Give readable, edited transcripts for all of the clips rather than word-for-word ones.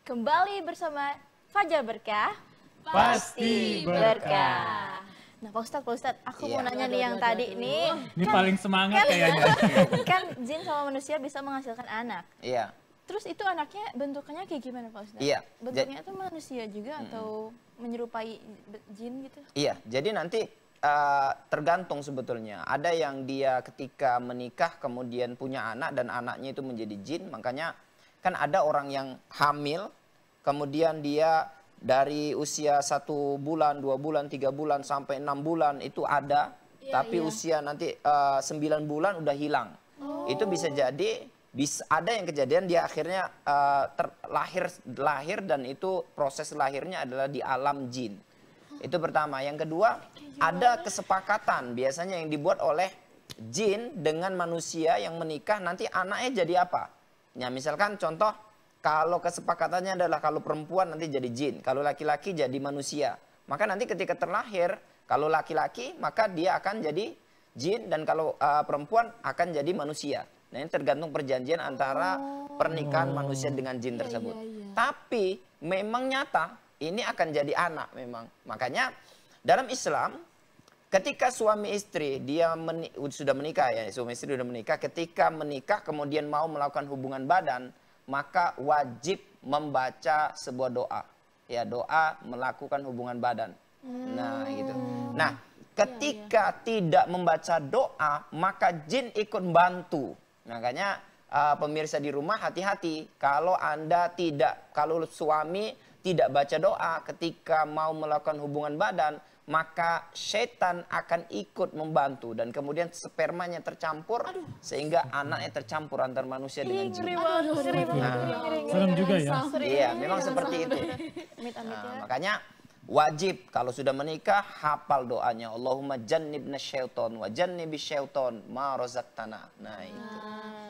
Kembali bersama Fajar Berkah, Pasti berkah. Nah Pak Ustadz, aku mau nanya nih yang tadi nih. Ini paling semangat kayaknya. Kan jin sama manusia bisa menghasilkan anak. Iya. Terus itu anaknya bentukannya kayak gimana Pak Ustadz? Iya. Bentuknya itu manusia juga atau menyerupai jin gitu? Iya, jadi nanti tergantung sebetulnya. Ada yang dia ketika menikah kemudian punya anak dan anaknya itu menjadi jin. Makanya kan ada orang yang hamil, kemudian dia dari usia 1 bulan, 2 bulan, 3 bulan sampai 6 bulan itu ada. Tapi usia nanti 9 bulan udah hilang. Itu bisa jadi, ada yang kejadian dia akhirnya lahir dan itu proses lahirnya adalah di alam jin. Itu pertama. Yang kedua, ada kesepakatan biasanya yang dibuat oleh jin dengan manusia yang menikah, nanti anaknya jadi apa. Ya misalkan contoh, kalau kesepakatannya adalah kalau perempuan nanti jadi jin, kalau laki-laki jadi manusia. Maka nanti ketika terlahir, kalau laki-laki maka dia akan jadi jin dan kalau perempuan akan jadi manusia. Nah ini tergantung perjanjian antara pernikahan manusia dengan jin tersebut. Tapi memang nyata ini akan jadi anak memang. Makanya dalam Islam ketika suami istri dia sudah menikah ya, suami istri sudah menikah, ketika menikah kemudian mau melakukan hubungan badan, maka wajib membaca sebuah doa. Ya, doa melakukan hubungan badan. Nah, gitu. Nah, ketika tidak membaca doa, maka jin ikut bantu. Makanya pemirsa di rumah hati-hati kalau kalau suami tidak baca doa ketika mau melakukan hubungan badan, maka setan akan ikut membantu dan kemudian spermanya tercampur sehingga anaknya tercampur antar manusia dengan jin. Serem juga ya. Iya, memang seperti itu. Makanya wajib kalau sudah menikah hafal doanya, Allahumma jannibna syaiton wa jannibis syaiton ma razaqtana. Nah, itu.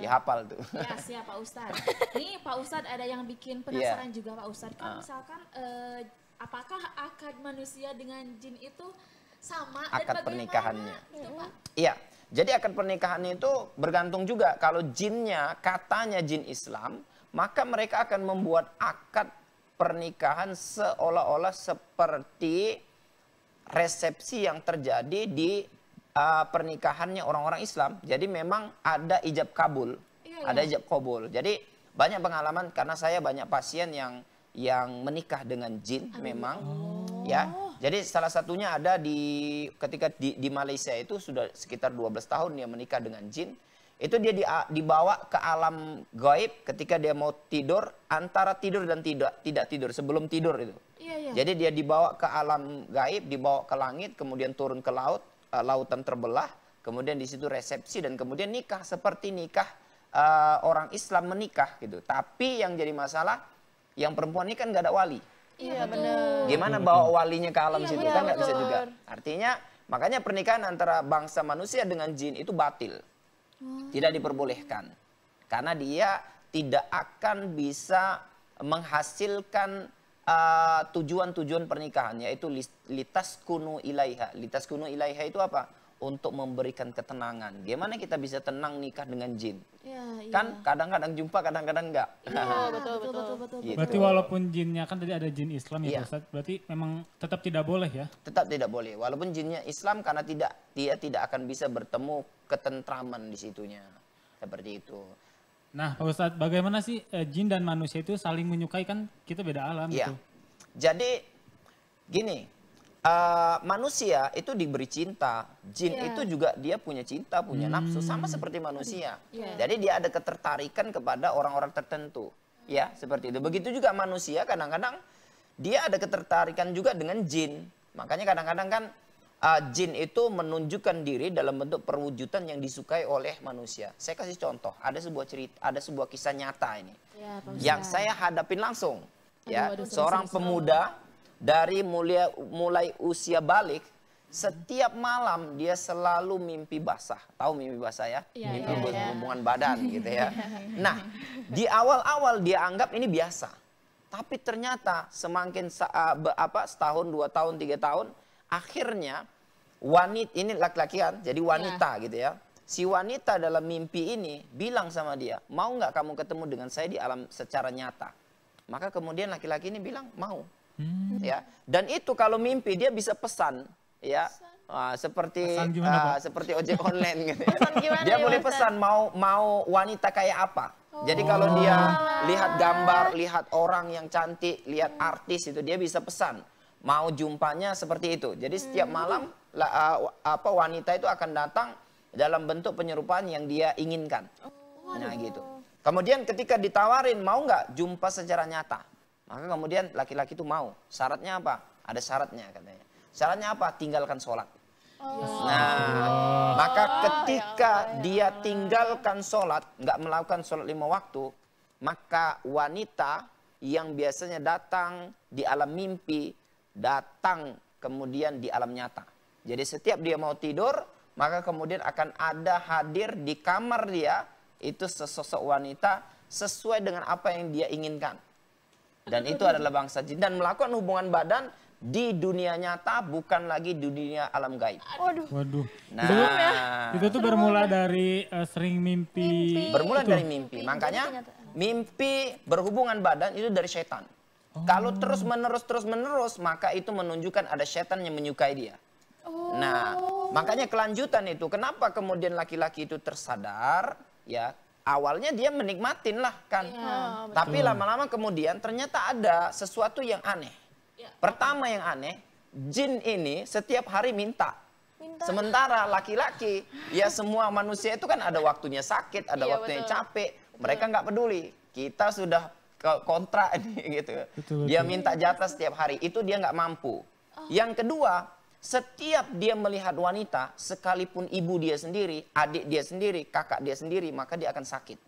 Dihafal tuh. Ya, siap Pak Ustadz. Nih Pak Ustadz ada yang bikin penasaran juga Pak Ustadz. Kan misalkan apakah akad manusia dengan jin itu sama Akad dan pernikahannya. Gitu, Pak? Iya. Jadi akad pernikahannya itu bergantung juga. Kalau jinnya katanya jin Islam, maka mereka akan membuat akad pernikahan seolah-olah seperti resepsi yang terjadi di pernikahannya orang-orang Islam. Jadi memang ada ijab kabul, ada ijab kabul. Jadi banyak pengalaman karena saya banyak pasien yang menikah dengan jin memang, ya. Jadi salah satunya ada ketika di Malaysia itu sudah sekitar 12 tahun dia menikah dengan jin. Itu dia dibawa ke alam gaib ketika dia mau tidur, antara tidur dan tidak tidur, sebelum tidur itu. Jadi dia dibawa ke alam gaib, dibawa ke langit, kemudian turun ke laut, lautan terbelah, kemudian di situ resepsi dan kemudian nikah seperti nikah orang Islam menikah gitu. Tapi yang jadi masalah, yang perempuan ini kan nggak ada wali. Iya benar. Gimana bawa walinya ke alam situ kan nggak bisa juga. Artinya makanya pernikahan antara bangsa manusia dengan jin itu batil. Tidak diperbolehkan. Karena dia tidak akan bisa menghasilkan tujuan-tujuan pernikahan, yaitu litaskunu ilaiha. Litaskunu ilaiha itu apa? Untuk memberikan ketenangan. Gimana kita bisa tenang nikah dengan jin? Kan kadang-kadang jumpa, kadang-kadang enggak. Betul. Gitu. Berarti walaupun jinnya kan tadi ada jin Islam ya Ustaz, berarti memang tetap tidak boleh ya? Tetap tidak boleh. Walaupun jinnya Islam karena dia tidak akan bisa bertemu ketentraman di situnya. Seperti itu. Nah Pak Ustadz, bagaimana sih jin dan manusia itu saling menyukai, kan kita beda alam gitu. Jadi gini, manusia itu diberi cinta, jin itu juga dia punya cinta, punya nafsu, sama seperti manusia. Jadi dia ada ketertarikan kepada orang-orang tertentu, ya seperti itu. Begitu juga manusia kadang-kadang dia ada ketertarikan juga dengan jin. Makanya kadang-kadang kan jin itu menunjukkan diri dalam bentuk perwujudan yang disukai oleh manusia. Saya kasih contoh, ada sebuah cerita, ada sebuah kisah nyata ini, yang saya hadapin langsung. Ya, seorang pemuda dari mulai usia balik, setiap malam dia selalu mimpi basah. Tahu mimpi basah ya? Mimpi hubungan badan gitu ya. Nah, di awal-awal dia anggap ini biasa. Tapi ternyata semakin setahun, 2 tahun, 3 tahun, akhirnya wanita ini laki-laki kan, jadi wanita gitu ya. Si wanita dalam mimpi ini bilang sama dia, mau nggak kamu ketemu dengan saya di alam secara nyata? maka kemudian laki-laki ini bilang mau. Ya, dan itu kalau mimpi dia bisa pesan, ya. Seperti seperti ojek online gitu. Dia boleh pesan mau wanita kayak apa. Jadi kalau dia lihat gambar, lihat orang yang cantik, lihat artis itu dia bisa pesan mau jumpanya seperti itu. Jadi setiap malam wanita itu akan datang dalam bentuk penyerupaan yang dia inginkan. Nah gitu. Kemudian ketika ditawarin mau nggak jumpa secara nyata, maka kemudian laki-laki itu mau. Syaratnya apa? Ada syaratnya katanya. Syaratnya apa? Tinggalkan sholat. Nah, maka ketika dia tinggalkan sholat, nggak melakukan sholat 5 waktu, maka wanita yang biasanya datang di alam mimpi, datang kemudian di alam nyata. Jadi setiap dia mau tidur, maka kemudian akan ada hadir di kamar dia, itu sesosok wanita sesuai dengan apa yang dia inginkan. Dan itu adalah bangsa jin. Dan melakukan hubungan badan di dunia nyata, bukan lagi di dunia alam gaib. Waduh. Nah, itu tuh bermula dari sering mimpi. Bermula dari mimpi. Makanya mimpi berhubungan badan itu dari setan. Kalau terus menerus, maka itu menunjukkan ada setan yang menyukai dia. Nah, makanya kelanjutan itu, kenapa kemudian laki-laki itu tersadar, ya awalnya dia menikmatin lah kan. Tapi lama-lama kemudian ternyata ada sesuatu yang aneh. Pertama yang aneh, jin ini setiap hari minta. Sementara laki-laki, ya semua manusia itu kan ada waktunya sakit, ada waktunya capek. Mereka nggak peduli. Kita sudah kontrak nih gitu. Dia minta jatah setiap hari, itu dia nggak mampu. Yang kedua, setiap dia melihat wanita, sekalipun ibu dia sendiri, adik dia sendiri, kakak dia sendiri, maka dia akan sakit.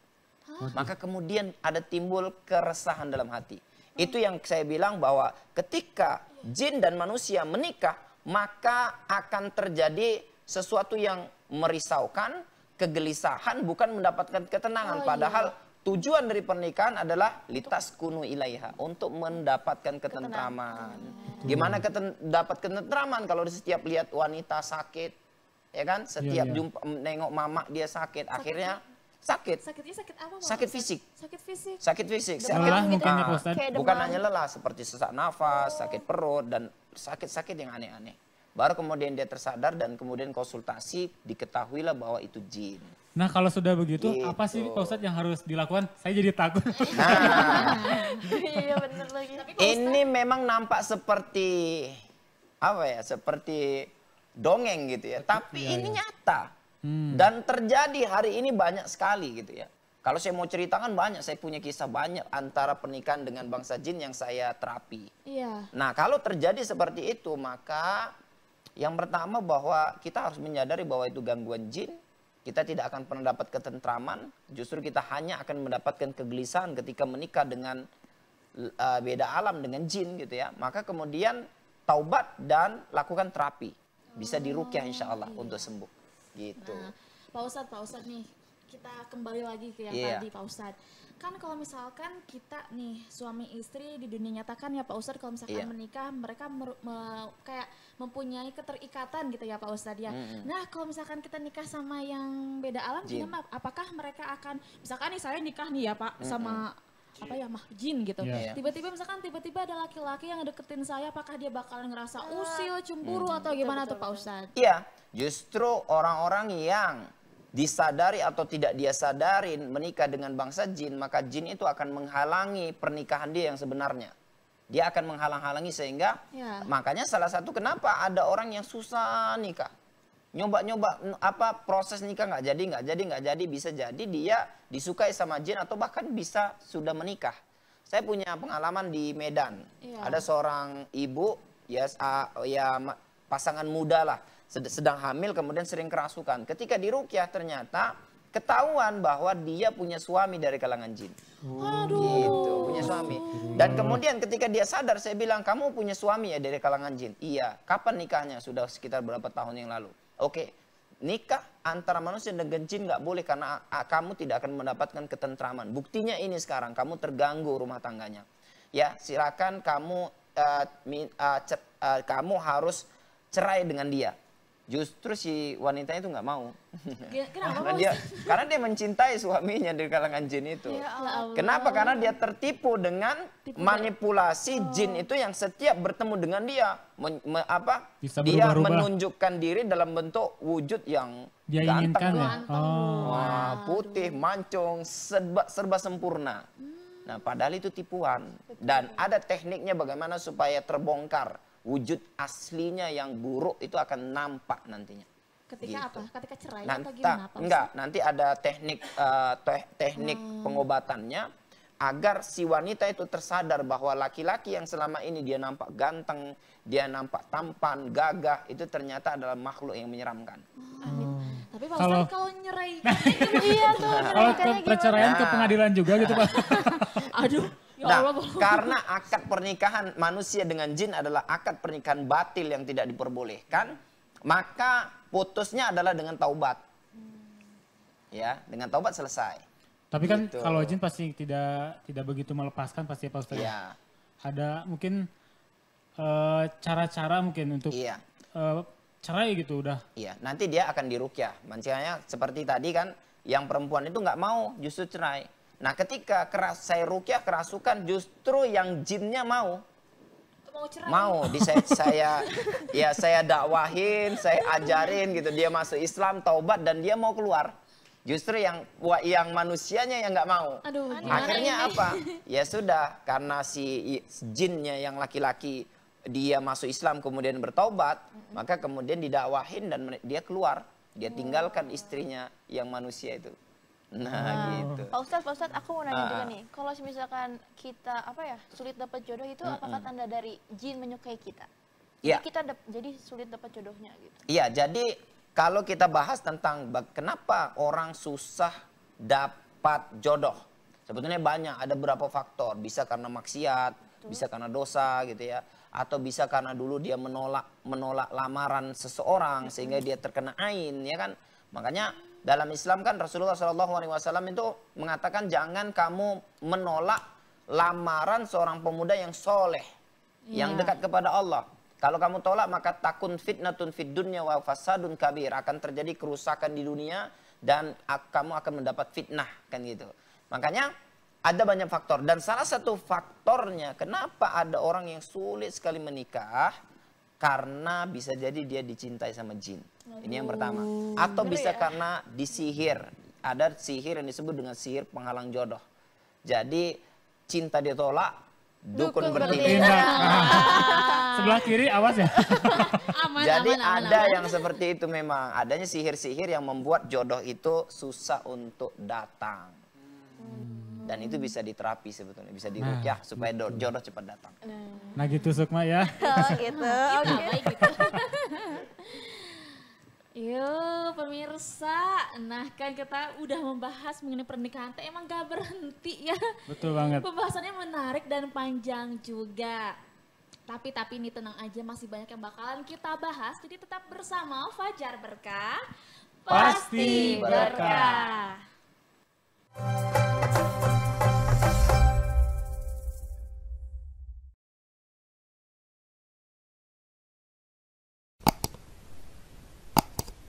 Maka kemudian ada timbul keresahan dalam hati. Itu yang saya bilang bahwa ketika jin dan manusia menikah, maka akan terjadi sesuatu yang merisaukan, kegelisahan, bukan mendapatkan ketenangan. Padahal tujuan dari pernikahan adalah litaskunu ilaiha, untuk mendapatkan ketentraman. Gimana dapat ketentraman kalau setiap lihat wanita sakit, ya kan? Setiap jumpa nengok mama dia sakit, akhirnya sakit. Sakitnya sakit apa? Sakit fisik. Sakit fisik. Sakit fisik. Lelah mungkin ya, Pak Ustadz. Bukan hanya lelah, seperti sesak nafas, sakit perut, dan sakit-sakit yang aneh-aneh. Baru kemudian dia tersadar dan kemudian konsultasi, diketahuilah bahwa itu jin. Nah kalau sudah begitu, Gitu. apa sih Pak Ustadz yang harus dilakukan? Saya jadi takut. Nah, Iya bener lagi. ini memang nampak seperti apa ya? Seperti dongeng gitu ya. Tapi ini nyata. Dan terjadi hari ini banyak sekali gitu ya. Kalau saya mau ceritakan banyak, saya punya kisah banyak antara pernikahan dengan bangsa jin yang saya terapi. Iya. Nah kalau terjadi seperti itu, maka yang pertama bahwa kita harus menyadari bahwa itu gangguan jin. Kita tidak akan pernah dapat ketentraman, justru kita hanya akan mendapatkan kegelisahan ketika menikah dengan beda alam dengan jin gitu ya. Maka kemudian taubat dan lakukan terapi. Bisa diruqyah insya Allah untuk sembuh. Gitu. Nah, Pak Ustadz nih, kita kembali lagi ke yang tadi Pak Ustadz. Kan kalau misalkan kita nih suami istri di dunia nyata kan ya Pak Ustadz, kalau misalkan menikah mereka kayak mempunyai keterikatan gitu ya Pak Ustadz ya. Nah kalau misalkan kita nikah sama yang beda alam, apakah mereka akan, misalkan nih saya nikah nih ya Pak sama apa ya, jin gitu. Tiba-tiba ada laki-laki yang deketin saya, apakah dia bakalan ngerasa usil, cemburu atau gimana tuh Pak Ustadz? Iya, justru orang-orang yang disadari atau tidak dia sadarin menikah dengan bangsa jin, maka jin itu akan menghalangi pernikahan dia yang sebenarnya. Dia akan menghalang-halangi sehingga makanya salah satu kenapa ada orang yang susah nikah. Nyoba-nyoba proses nikah nggak jadi, bisa jadi dia disukai sama jin atau bahkan bisa sudah menikah. Saya punya pengalaman di Medan. Ada seorang ibu ya pasangan muda lah, sedang hamil kemudian sering kerasukan. Ketika diruqyah ternyata ketahuan bahwa dia punya suami dari kalangan jin. Gitu, punya suami. Dan kemudian ketika dia sadar, saya bilang, kamu punya suami ya dari kalangan jin? Iya. Kapan nikahnya? Sudah sekitar berapa tahun yang lalu. Oke, nikah antara manusia dengan jin nggak boleh karena kamu tidak akan mendapatkan ketentraman. Buktinya ini sekarang, kamu terganggu rumah tangganya. Ya, silakan kamu kamu harus cerai dengan dia. Justru si wanita itu nggak mau. Kenapa? Karena dia mencintai suaminya dari kalangan jin itu. Ya Allah. Kenapa? Karena dia tertipu dengan manipulasi jin itu yang setiap bertemu dengan dia, Bisa dia berubah-ubah. menunjukkan diri dalam bentuk wujud yang Dia ganteng, inginkan ya. wah, putih, mancung, serba sempurna. Nah, padahal itu tipuan. Dan ada tekniknya bagaimana supaya terbongkar. Wujud aslinya yang buruk itu akan nampak nantinya. Ketika Gitu. apa? Ketika cerai Nanti, atau gimana? Pak enggak, Ustadz? nanti ada teknik pengobatannya agar si wanita itu tersadar bahwa laki-laki yang selama ini dia nampak ganteng, dia nampak tampan, gagah, itu ternyata adalah makhluk yang menyeramkan. Tapi Pak Kalau- Ustadz kalau nyerai, Iya tuh, Kalau ke ceritanya perceraian ke Nah. pengadilan juga gitu Pak. aduh, ya Nah, Allah. karena akad pernikahan manusia dengan jin adalah akad pernikahan batil yang tidak diperbolehkan, maka putusnya adalah dengan taubat. Ya, dengan taubat selesai. Tapi kan Gitu. kalau jin pasti tidak begitu melepaskan pasti Pak Ustadz. Iya, Ada mungkin cara-cara mungkin untuk iya. cerai gitu udah. Iya, nanti dia akan dirukyah. Makanya seperti tadi kan, yang perempuan itu nggak mau, justru cerai. Nah, ketika saya rukyah kerasukan, justru yang jinnya mau. Mau cerai. Mau, saya dakwahin, saya ajarin gitu, dia masuk Islam, taubat dan dia mau keluar. Justru yang manusianya yang nggak mau. Aduh, gimana Akhirnya ini? apa? Ya sudah, karena si jinnya yang laki-laki dia masuk Islam kemudian bertaubat, maka kemudian didakwahin dan dia keluar. Dia tinggalkan istrinya yang manusia itu. Nah, gitu. Pak Ustadz, aku mau nanya juga nih. Kalau misalkan kita sulit dapat jodoh itu apakah tanda dari jin menyukai kita? Iya. Jadi kita jadi sulit dapat jodohnya gitu. Iya, jadi kalau kita bahas tentang kenapa orang susah dapat jodoh. Sebetulnya banyak, ada beberapa faktor. Bisa karena maksiat, bisa karena dosa gitu ya. Atau bisa karena dulu dia menolak lamaran seseorang sehingga dia terkena ain, ya kan? Makanya dalam Islam kan Rasulullah SAW itu mengatakan jangan kamu menolak lamaran seorang pemuda yang soleh, yang dekat kepada Allah. Kalau kamu tolak maka takun fitnatun fid dunya wa fasadun kabir, akan terjadi kerusakan di dunia dan kamu akan mendapat fitnah, kan gitu. Makanya ada banyak faktor dan salah satu faktornya kenapa ada orang yang sulit sekali menikah karena bisa jadi dia dicintai sama jin. Ini yang pertama. Atau bisa karena disihir. Ada sihir yang disebut dengan sihir penghalang jodoh. Jadi cinta ditolak, dukun bertindak. Sebelah kiri awas ya. Aman, Jadi aman, ada aman. yang seperti itu memang. Adanya sihir-sihir yang membuat jodoh itu susah untuk datang. Dan itu bisa diterapi sebetulnya. Bisa dirukyah supaya jodoh cepat datang. Nah gitu Sukma ya. Oh gitu. Oke. Baik gitu. Yuk pemirsa, nah kan kita udah membahas mengenai pernikahan, emang gak berhenti ya. Betul banget. Pembahasannya menarik dan panjang juga. Tapi ini tenang aja, masih banyak yang bakalan kita bahas, jadi tetap bersama Fajar Berkah. Pasti Berkah. Berkah.